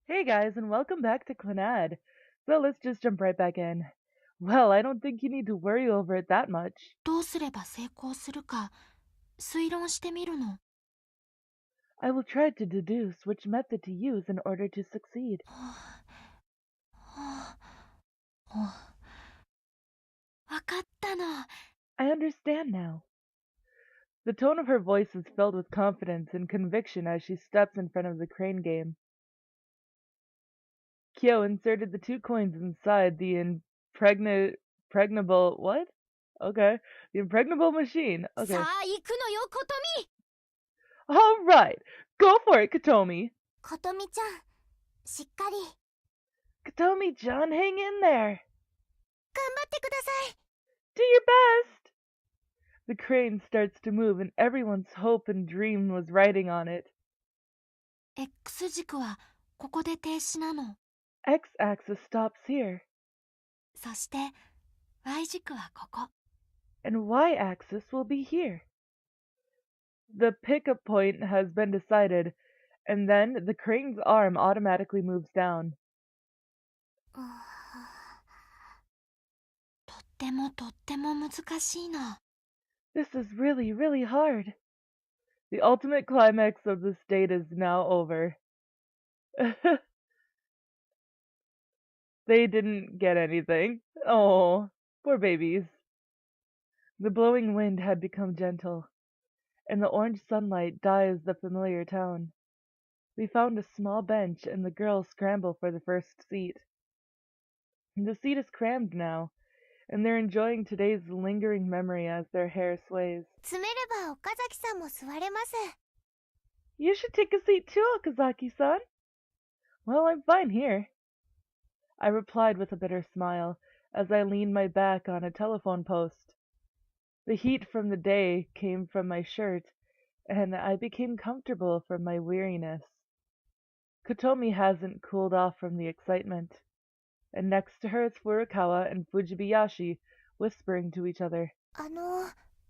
Hey guys, and welcome back to Clannad. So let's just jump right back in. Well, I don't think you need to worry over it that much. どうすれば成功するか推論してみるの。I will try to deduce which method to use in order to succeed. わかったの。I understand now. The tone of her voice is filled with confidence and conviction as she steps in front of the crane game. Kyo inserted the two coins inside the impregnable what? Okay. The impregnable machine. さ Okay. あ行くのよ、ことみ。Alright. Go for it, Kotomi. ことみちゃん、しっかり。Kotomi-chan, hang in there. 頑張ってください。Do your best! The crane starts to move and everyone's hope and dream was riding on it. X 軸はここで停止なの。X-axis stops here, そして Y 軸はここ。and Y-axis will be here. The pickup point has been decided, and then the crane's arm automatically moves down. とっても難しいの。This is really, really hard. The ultimate climax of this date is now over. They didn't get anything. Oh, poor babies. The blowing wind had become gentle, and the orange sunlight dyes the familiar town. We found a small bench, and the girls scramble for the first seat. The seat is crammed now, and they're enjoying today's lingering memory as their hair sways. 詰めれば岡崎さんも座れます。You should take a seat too, Okazaki-san. Well, I'm fine here, I replied with a bitter smile as I leaned my back on a telephone post. The heat from the day came from my shirt, and I became comfortable from my weariness. Kotomi hasn't cooled off from the excitement, and next to her is Furukawa and Fujibayashi whispering to each other.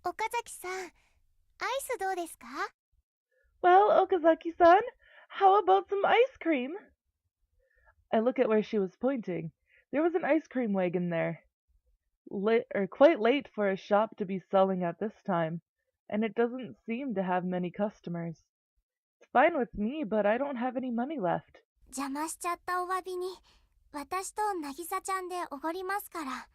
岡崎さん、アイスどうですか？ Well, Okazaki-san, how about some ice cream? I look at where she was pointing. There was an ice cream wagon there. Quite late for a shop to be selling at this time, and it doesn't seem to have many customers. It's fine with me, but I don't have any money left. 邪魔しちゃったお詫びに、私と渚ちゃんでおごりますから。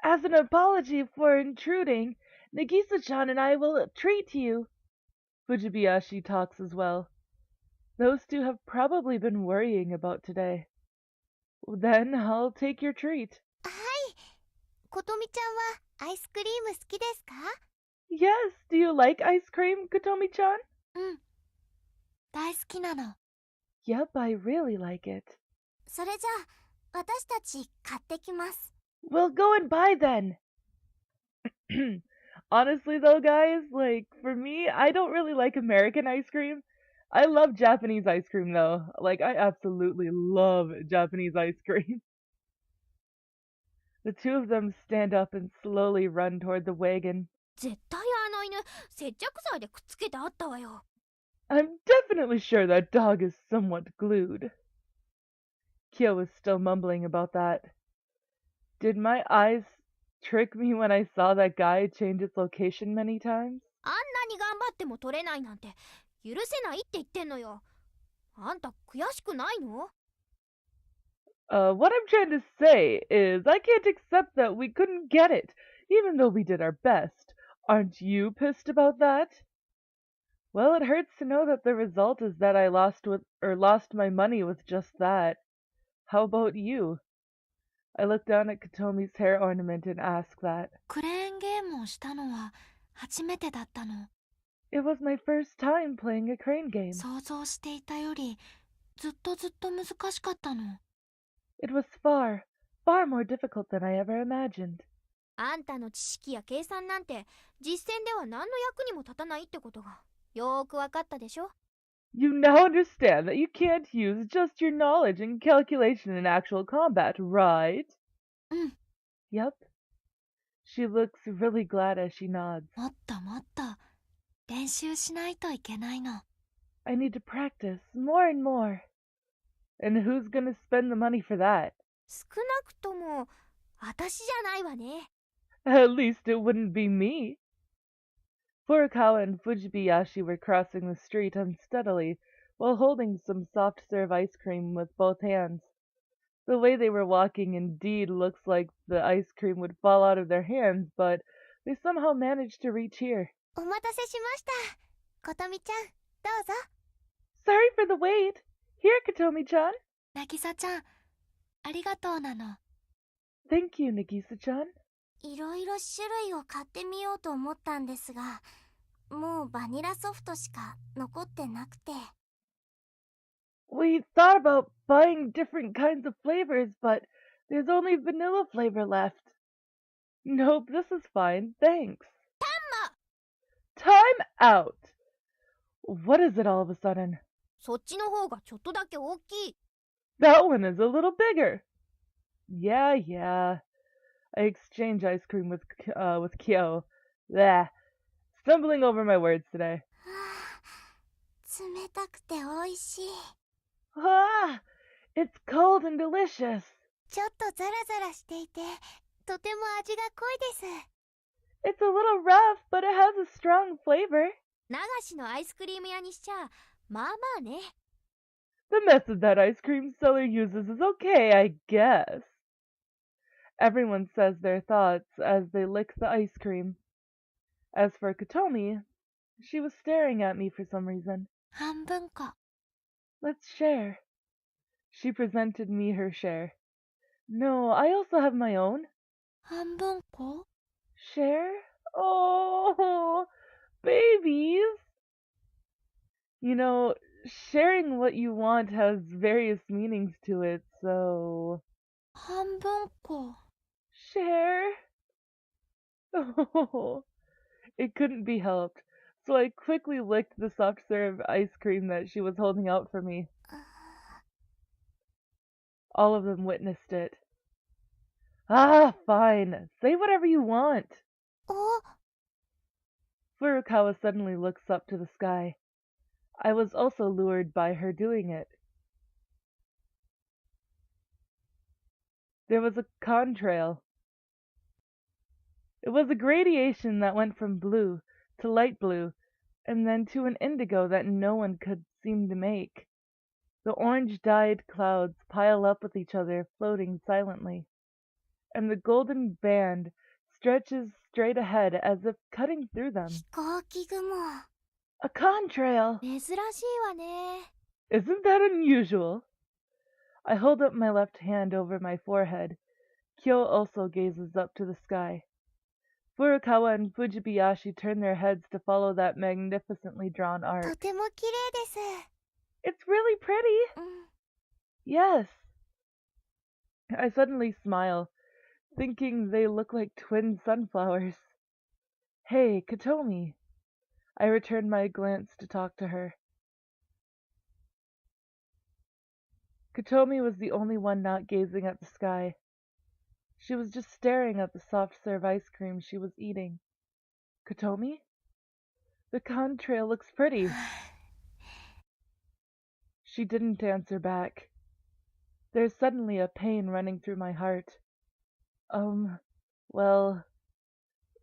As an apology for intruding, Nagisa-chan and I will treat you. Fujibayashi talks as well. Those two have probably been worrying about today. Then I'll take your treat. はい。ことみちゃんはアイスクリーム好きですか？ Yes, do you like ice cream, Kotomi-chan? うん。大好きなの。Yep, I really like it. それじゃあ、私たち買ってきます。We'll go and buy then. Honestly though, guys, like, for me, I don't really like American ice cream. I love Japanese ice cream though. Like, I absolutely love Japanese ice cream. The two of them stand up and slowly run toward the wagon. 絶対あの犬、接着剤でくっつけてあったわよ。I'm definitely sure that dog is somewhat glued. Kyo was still mumbling about that. Did my eyes trick me when I saw that guy change its location many times? あんなに頑張っても取れないなんて、許せないって言ってんのよ。あんた悔しくないの？ What I'm trying to say is I can't accept that we couldn't get it, even though we did our best. Aren't you pissed about that? Well, it hurts to know that the result is that I lost my money with just that. How about you? I look down at Kotomi's hair ornament and ask that. クレーンゲームをしたのは初めてだったの。It was my first time playing a crane game. 想像していたよりずっと難しかったの。It was far, far more difficult than I ever imagined. あんたの知識や計算なんて実践では何の役にも立たないってことがよーくわかったでしょ？ You now understand that you can't use just your knowledge and calculation in actual combat, right? うん。 Yep. She looks really glad as she nods. もっと練習しないといけないの。I need to practice more and more. And who's gonna spend the money for that? 少なくとも、私じゃないわね。At least it wouldn't be me. Furukawa and Fujibayashi were crossing the street unsteadily while holding some soft-serve ice cream with both hands. The way they were walking indeed looks like the ice cream would fall out of their hands, but they somehow managed to reach here. お待たせしました。ことみちゃん、どうぞ。Sorry for the wait. Here, Kotomi-chan. なぎさちゃん、ありがとうなの。Thank you, Nagisa-chan. いろいろ種類を買ってみようと思ったんですが、もうバニラソフトしか残ってなくて。We thought about buying different kinds of flavors, but there's only vanilla flavor left. Nope, this is fine, thanks. Time out! What is it all of a sudden? そっちの方がちょっとだけ大きい。That one is a little bigger. Yeah. I exchange ice cream with Kyo. Blah. Stumbling over my words today. 冷たくて美味しい。Ah! It's cold and delicious. ちょっとザラザラしていて、とても味が濃いです。It's a little rough, but it has a strong flavor. 流しのアイスクリーム屋にしちゃ、まあまあね。The method that ice cream seller uses is okay, I guess. Everyone says their thoughts as they lick the ice cream. As for Kotomi, she was staring at me for some reason. 半分こ。Let's share. She presented me her share. No, I also have my own. 半分こ Share? Oh, babies! You know, sharing what you want has various meanings to it, so... 半分こ。 Share? Oh, it couldn't be helped, so I quickly licked the soft-serve ice cream that she was holding out for me. All of them witnessed it. Ah, fine. Say whatever you want. お Furukawa suddenly looks up to the sky. I was also lured by her doing it. There was a contrail. It was a gradation that went from blue to light blue, and then to an indigo that no one could seem to make. The orange-dyed clouds pile up with each other, floating silently, and the golden band stretches straight ahead as if cutting through them. 飛行機雲。 A contrail! 珍しいわね。 Isn't that unusual? I hold up my left hand over my forehead. Kyo also gazes up to the sky. Furukawa and Fujibayashi turn their heads to follow that magnificently drawn と arc. ても綺麗です。 It's really pretty! うん。 Yes. I suddenly smile, thinking they look like twin sunflowers. Hey, Kotomi. I return my glance to talk to her. Kotomi was the only one not gazing at the sky. She was just staring at the soft-serve ice cream she was eating. Kotomi? The contrail looks pretty. She didn't answer back. There's suddenly a pain running through my heart. Well,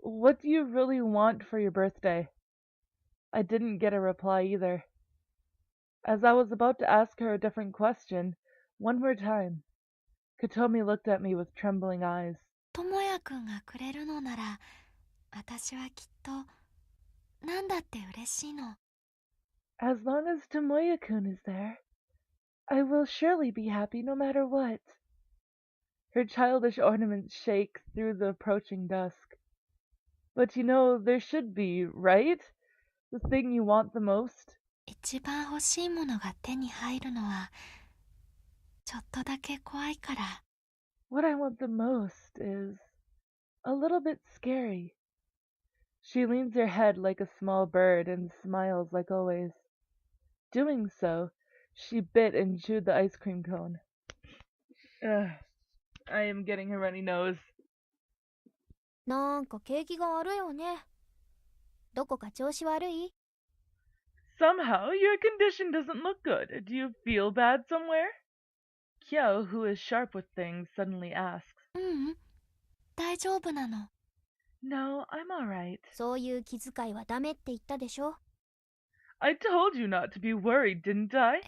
what do you really want for your birthday? I didn't get a reply either. As I was about to ask her a different question, one more time, Kotomi looked at me with trembling eyes. ともやくんがくれるのなら、私はきっと、なんだって嬉しいの。 As long as Tomoya-kun is there, I will surely be happy no matter what. Her childish ornaments shake through the approaching dusk. But you know, there should be, right? The thing you want the most? 一番欲しいものが手に入るのは、ちょっとだけ怖いから。 What I want the most is a little bit scary. She leans her head like a small bird and smiles like always. Doing so, she bit and chewed the ice cream cone. I am getting a runny nose. なんか景気が悪いわね。どこか調子悪い？ Somehow, your condition doesn't look good. Do you feel bad somewhere? Kyo, who is sharp with things, suddenly asks, 大丈夫なの。 No, I'm alright. そういう気遣いはダメって言ったでしょ。 I told you not to be worried, didn't I?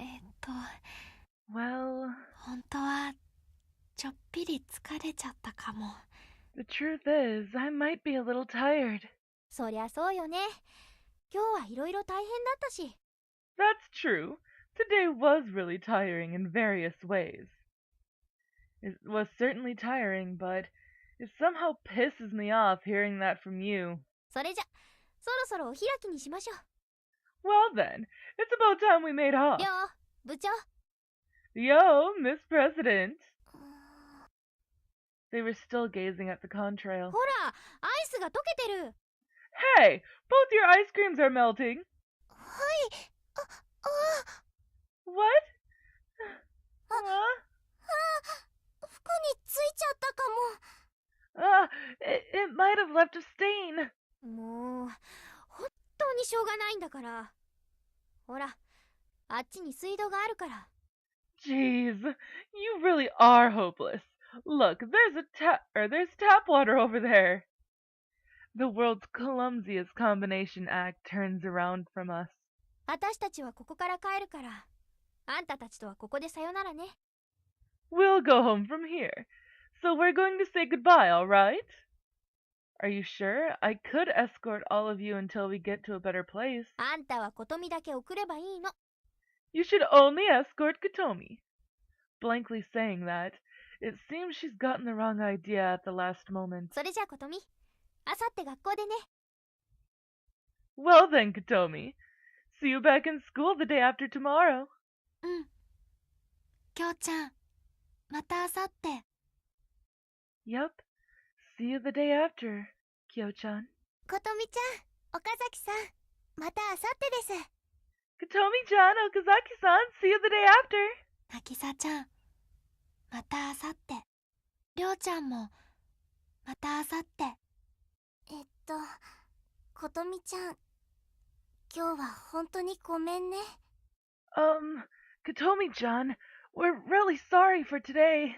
Well, 本当はちょっぴり疲れちゃったかも。 the truth is, I might be a little tired. そりゃそうよね。今日はいろいろ大変だったし。 That's true. Today was really tiring in various ways. It was certainly tiring, but it somehow pisses me off hearing that from you. それじゃ、そろそろお開きにしましょう。 Well then, it's about time we made off. りょう、部長。 Yo, Miss President. They were still gazing at the contrail. ほら、アイスが溶けてる。 Hey, both your ice creams are melting. はい。What? Huh? 服についちゃったか It might have left a stain. も。もう、本当にしょうがないんだから。ほら、あっちに水道があるから。 Jeez, you really are hopeless. Look, there's tap water over there. The world's clumsiest combination act turns around from us. 私たちはここから帰るから、あんたたちとはここでさよならね。 We'll go home from here. So we're going to say goodbye, all right? Are you sure? I could escort all of you until we get to a better place. あんたはことみだけ送ればいいの。 You should only escort Kotomi. Blankly saying that, it seems she's gotten the wrong idea at the last moment. それじゃことみ、あさって学校でね。 Well then, Kotomi. See you back in school the day after tomorrow. きょうちゃん、またあさって。 Yep. See you the day after, Kyo-chan. ことみちゃん、岡崎さん、またあさってです。 Kotomi-chan, Okazaki-san, see you the day after. なぎさちゃん、またあさって。りょうちゃんも、またあさって。ことみちゃん、今日は本当にごめんね。Kotomi-chan, we're really sorry for today.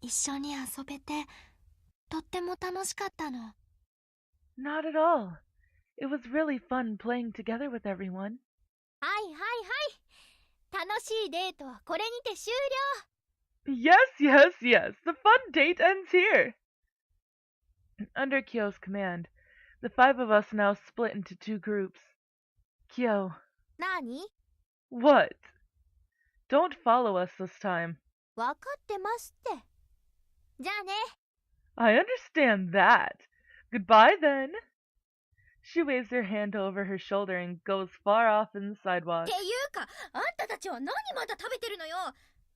一緒に遊べて、とっても楽しかったの。 Not at all. It was really fun playing together with everyone. はいはいはい。楽しいデートはこれにて終了。 Yes, yes, yes. The fun date ends here. Under Kyo's command, the 5 of us now split into 2 groups. Kyo. なーに? What? Don't follow us this time. わかってますって。じゃあね。 I understand that. Goodbye then. She waves her hand over her shoulder and goes far off in the sidewalk. っていうか、あんたたちは何まだ食べてるのよ。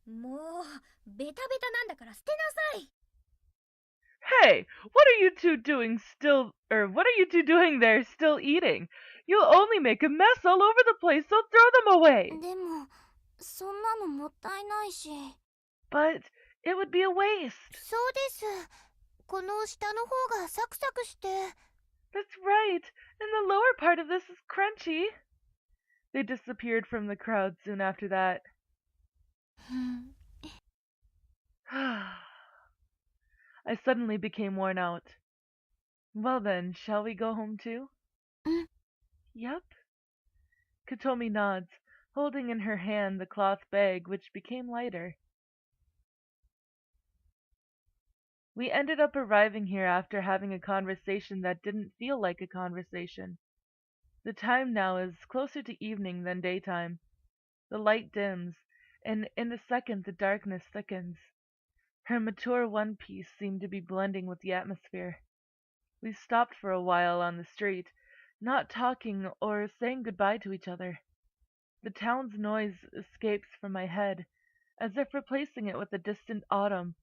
もう、ベタベタなんだから捨てなさい。 Hey, what are you two doing there still eating? You'll only make a mess all over the place, so throw them away. でも、そんなのもったいないし。 But it would be a waste. そうです。この下の方がサクサクして。 That's right, and the lower part of this is crunchy. They disappeared from the crowd soon after that. I suddenly became worn out. Well then, shall we go home too? Yep. Kotomi nods, holding in her hand the cloth bag, which became lighter. We ended up arriving here after having a conversation that didn't feel like a conversation. The time now is closer to evening than daytime. The light dims, and in a second the darkness thickens. Her mature one piece seemed to be blending with the atmosphere. We stopped for a while on the street, not talking or saying goodbye to each other. The town's noise escapes from my head, as if replacing it with a distant autumn,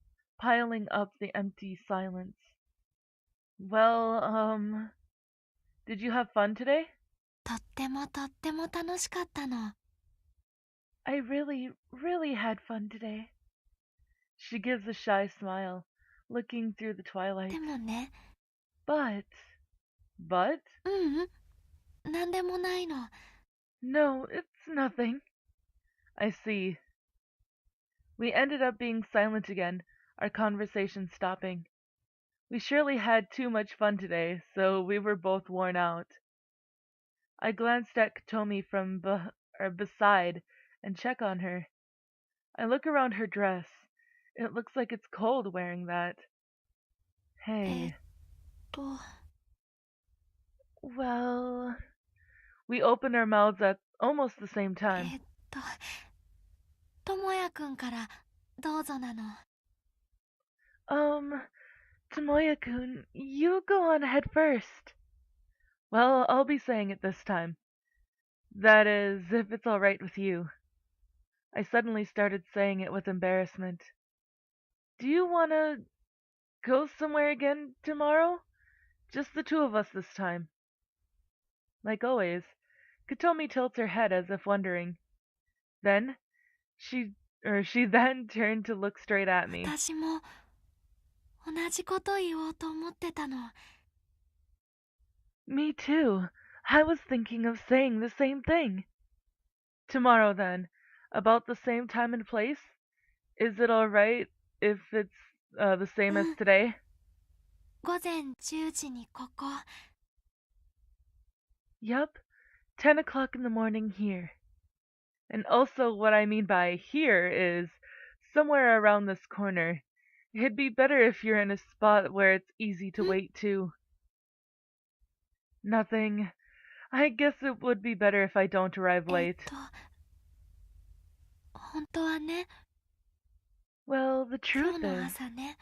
piling up the empty silence. Well, did you have fun today? とってもとっても楽しかったの。 I really, really had fun today. She gives a shy smile, looking through the twilight. でもね。 But? なんでもないの。 No, it's nothing. I see. We ended up being silent again, our conversation stopping. We surely had too much fun today, so we were both worn out. I glanced at Kotomi from beside and check on her. I look around her dress. It looks like it's cold wearing that. えっ Hey, と well... We opened our mouths at almost the same time. ともやくんからどうぞなの。 Tomoya-kun, you go on ahead first. Well, I'll be saying it this time. That is, if it's all right with you. I suddenly started saying it with embarrassment. Do you want to go somewhere again tomorrow? Just the two of us this time. Like always, Kotomi tilts her head as if wondering. Then, she then turned to look straight at me. 私も同じこと言おうと思ってたの。 Me too. I was thinking of saying the same thing. Tomorrow then, about the same time and place? Is it all right if it's the same as today? 午前10時にここ。 Yup, 10 o'clock in the morning here. And also what I mean by here is somewhere around this corner. It'd be better if you're in a spot where it's easy to wait to. Nothing. I guess it would be better if I don't arrive late. 本当はね、 Well, the 今 truth 日の is... 朝ね、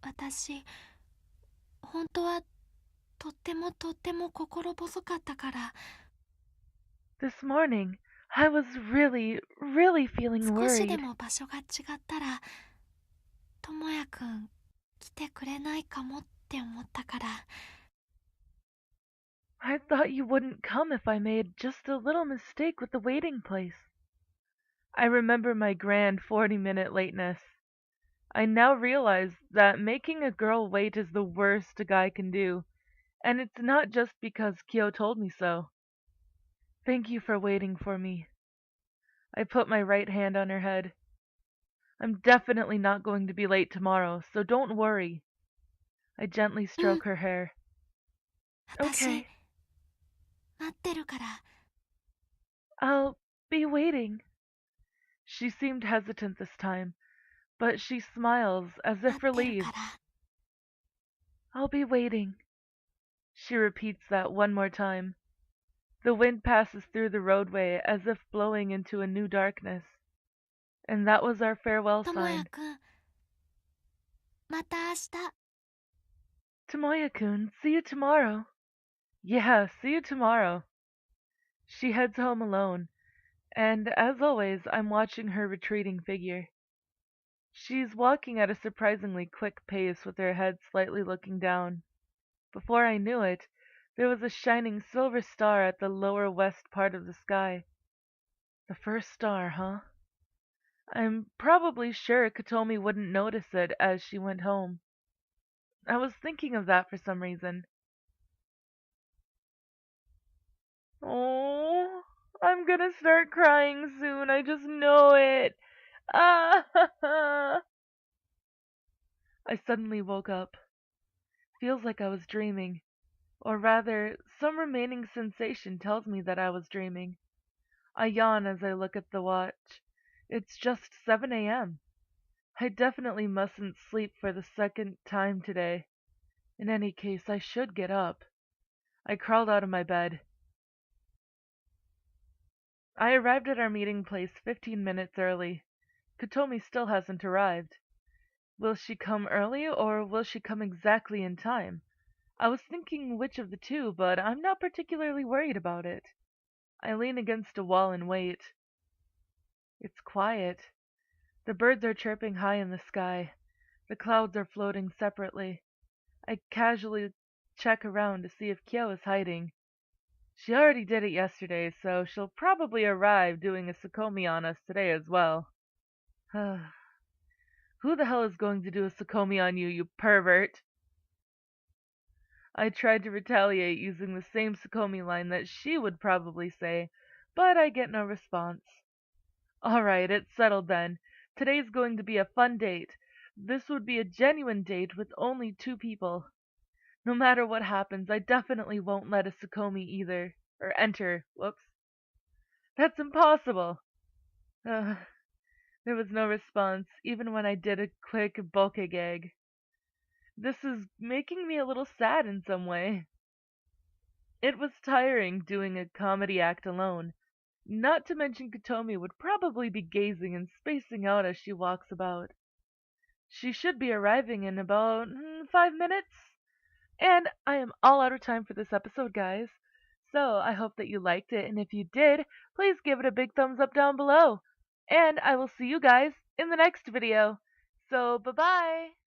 私、本当はとっても心細かったから、 This morning, I was really, really feeling 少しで worried. も場所が違ったら、ともやくん来てくれないかもって思ったから。 I thought you wouldn't come if I made just a little mistake with the waiting place. I remember my grand 40-minute lateness. I now realize that making a girl wait is the worst a guy can do, and it's not just because Kyo told me so. Thank you for waiting for me. I put my right hand on her head. I'm definitely not going to be late tomorrow, so don't worry. I gently stroke her hair. 私、 Okay, 待ってるから。 I'll be waiting. She seemed hesitant this time, but she smiles as 待 if ってる relieved. から。 I'll be waiting. She repeats that one more time. The wind passes through the roadway as if blowing into a new darkness. And that was our farewell ともや sign. くん、また明日。 Tomoya-kun, see you tomorrow. Yeah, see you tomorrow. She heads home alone, and as always, I'm watching her retreating figure. She's walking at a surprisingly quick pace with her head slightly looking down. Before I knew it, there was a shining silver star at the lower west part of the sky. The first star, huh? I'm probably sure Kotomi wouldn't notice it as she went home. I was thinking of that for some reason. Oh, I'm gonna start crying soon. I just know it. Ah! I suddenly woke up. Feels like I was dreaming. Or rather, some remaining sensation tells me that I was dreaming. I yawn as I look at the watch. It's just 7 a.m. I definitely mustn't sleep for the second time today. In any case, I should get up. I crawled out of my bed. I arrived at our meeting place 15 minutes early. Kotomi still hasn't arrived. Will she come early, or will she come exactly in time? I was thinking which of the two, but I'm not particularly worried about it. I lean against a wall and wait. It's quiet. The birds are chirping high in the sky. The clouds are floating separately. I casually check around to see if Kyo is hiding. She already did it yesterday, so she'll probably arrive doing a Sukomi on us today as well. Who the hell is going to do a Sukomi on you, you pervert? I tried to retaliate using the same Sukomi line that she would probably say, but I get no response. Alright, it's settled then. Today's going to be a fun date. This would be a genuine date with only two people. No matter what happens, I definitely won't let a Sukomi either. Or enter. Whoops. That's impossible. Uh, there was no response, even when I did a quick bokeh gag. This is making me a little sad in some way. It was tiring doing a comedy act alone. Not to mention Kotomi would probably be gazing and spacing out as she walks about. She should be arriving in about 5 minutes. And I am all out of time for this episode, guys. So I hope that you liked it, and if you did, please give it a big thumbs up down below. And I will see you guys in the next video. So bye-bye!